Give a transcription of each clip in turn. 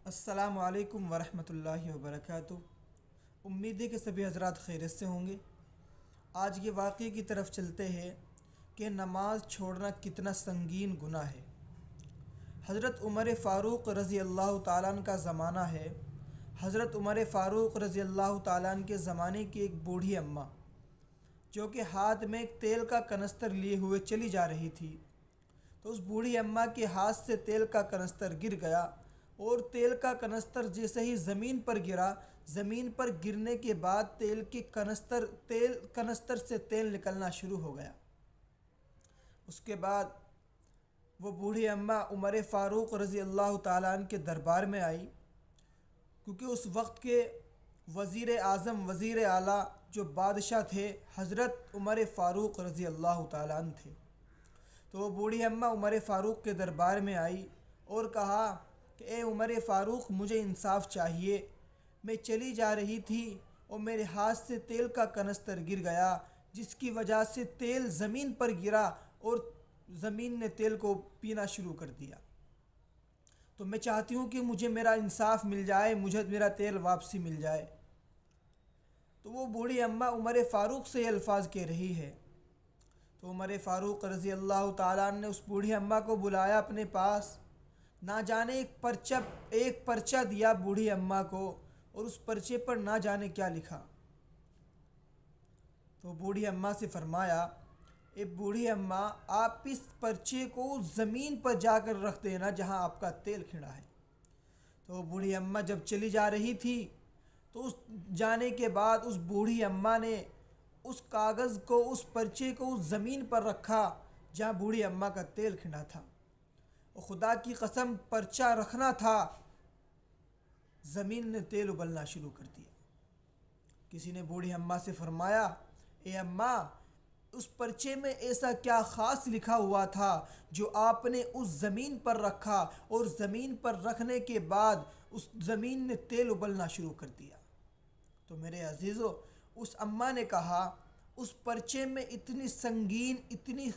السلام علیکم ورحمۃ اللہ وبرکاتہ۔ امید ہے کہ سبھی حضرات خیریت سے ہوں گے۔ آج کے واقعے کی طرف چلتے ہیں کہ نماز چھوڑنا کتنا سنگین گناہ ہے۔ حضرت عمر فاروق رضی اللہ تعالیٰ عنہ کا زمانہ ہے۔ حضرت عمر فاروق رضی اللہ تعالیٰ عنہ کے زمانے کی ایک بوڑھی اماں جو کہ ہاتھ میں ایک تیل کا کنستر لیے ہوئے چلی جا رہی تھی، تو اس بوڑھی اماں کے ہاتھ سے تیل کا کنستر گر گیا، اور تیل کا کنستر جیسے ہی زمین پر گرا، زمین پر گرنے کے بعد تیل کنستر سے تیل نکلنا شروع ہو گیا۔ اس کے بعد وہ بوڑھی اماں عمر فاروق رضی اللہ تعالیٰ عنہ کے دربار میں آئی، کیونکہ اس وقت کے وزیر اعظم، وزیر اعلیٰ جو بادشاہ تھے حضرت عمر فاروق رضی اللہ تعالیٰ عنہ تھے۔ تو وہ بوڑھی اماں عمر فاروق کے دربار میں آئی اور کہا کہ اے عمر فاروق، مجھے انصاف چاہیے۔ میں چلی جا رہی تھی اور میرے ہاتھ سے تیل کا کنستر گر گیا، جس کی وجہ سے تیل زمین پر گرا اور زمین نے تیل کو پینا شروع کر دیا۔ تو میں چاہتی ہوں کہ مجھے میرا انصاف مل جائے، مجھے میرا تیل واپسی مل جائے۔ تو وہ بوڑھی اماں عمر فاروق سے یہ الفاظ کہہ رہی ہے۔ تو عمر فاروق رضی اللہ تعالیٰ عنہ نے اس بوڑھی اماں کو بلایا اپنے پاس۔ نہ جانے ایک پرچہ دیا بوڑھی اماں کو، اور اس پرچے پر نہ جانے کیا لکھا۔ تو بوڑھی اماں سے فرمایا، اے بوڑھی اماں، آپ اس پرچے کو زمین پر جا کر رکھ دینا جہاں آپ کا تیل کھڑا ہے۔ تو بوڑھی اماں جب چلی جا رہی تھی، تو اس جانے کے بعد اس بوڑھی اماں نے اس کاغذ کو، اس پرچے کو اس زمین پر رکھا جہاں بوڑھی اماں کا تیل کھڑا تھا۔ اور خدا کی قسم، پرچہ رکھنا تھا، زمین نے تیل ابلنا شروع کر دیا۔ کسی نے بوڑھی اماں سے فرمایا، اے اماں، اس پرچے میں ایسا کیا خاص لکھا ہوا تھا جو آپ نے اس زمین پر رکھا، اور زمین پر رکھنے کے بعد اس زمین نے تیل ابلنا شروع کر دیا؟ تو میرے عزیزو، اس اماں نے کہا، اس پرچے میں اتنی سنگین، اتنی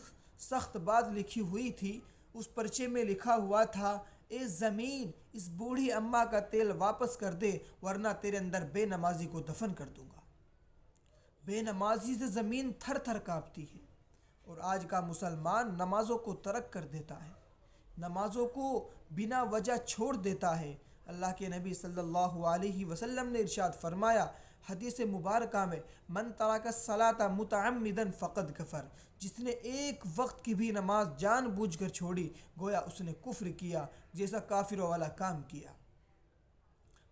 سخت بات لکھی ہوئی تھی۔ اس پرچے میں لکھا ہوا تھا، اے زمین، اس بوڑھی اماں کا تیل واپس کر دے، ورنہ تیرے اندر بے نمازی کو دفن کر دوں گا۔ بے نمازی سے زمین تھر تھر کانپتی ہے، اور آج کا مسلمان نمازوں کو ترک کر دیتا ہے، نمازوں کو بنا وجہ چھوڑ دیتا ہے۔ اللہ کے نبی صلی اللہ علیہ وسلم نے ارشاد فرمایا حدیث مبارکہ میں، من ترک الصلاۃ متعمدا فقد کفر، جس نے ایک وقت کی بھی نماز جان بوجھ کر چھوڑی، گویا اس نے کفر کیا، جیسا کافروں والا کام کیا۔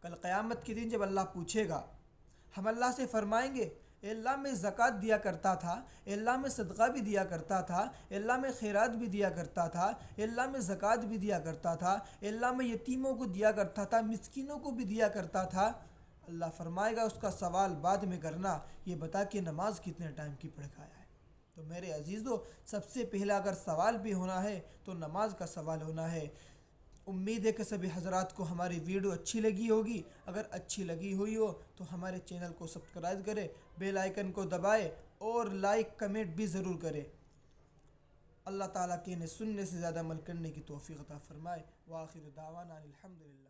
کل قیامت کے دن جب اللہ پوچھے گا، ہم اللہ سے فرمائیں گے، اے اللہ، میں زکوٰۃ دیا کرتا تھا، اے اللہ میں صدقہ بھی دیا کرتا تھا، اے اللہ میں خیرات بھی دیا کرتا تھا، اے اللہ میں زکوٰۃ بھی دیا کرتا تھا، اے اللہ میں یتیموں کو دیا کرتا تھا، مسکینوں کو بھی دیا کرتا تھا۔ اللہ فرمائے گا، اس کا سوال بعد میں کرنا، یہ بتا کہ نماز کتنے ٹائم کی پڑھ کے آیا ہے۔ تو میرے عزیزو، سب سے پہلا اگر سوال بھی ہونا ہے تو نماز کا سوال ہونا ہے۔ امید ہے کہ سبھی حضرات کو ہماری ویڈیو اچھی لگی ہوگی۔ اگر اچھی لگی ہوئی ہو تو ہمارے چینل کو سبسکرائب کرے، بیل آئیکن کو دبائے، اور لائک کمنٹ بھی ضرور کرے۔ اللہ تعالیٰ کہنے سننے سے زیادہ عمل کرنے کی توفیق عطا فرمائے۔ وآخر دعوانا الحمدللہ۔